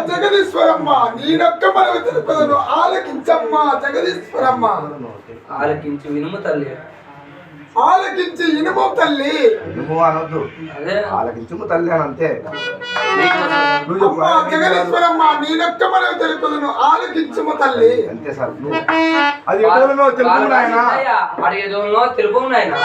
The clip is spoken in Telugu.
జగదీశ్వరమ్మ నీనొక్క మనవి తెలుపదను ఆలకించమ్మ జగదీశ్వరమ్మ ఆలకించి వినుము తల్లి ఆలకించి ఇనుము తల్లి ఇనుము అనొద్దు ఆలకించుము తల్లి అని అంతే జగదీశ్వరమ్మ నీనొక్క మనవి తెలుపదను ఆలకించుము తల్లి అంతే సార్ అది ఎదురులో తెలుపు నాయన తెలుపు నాయన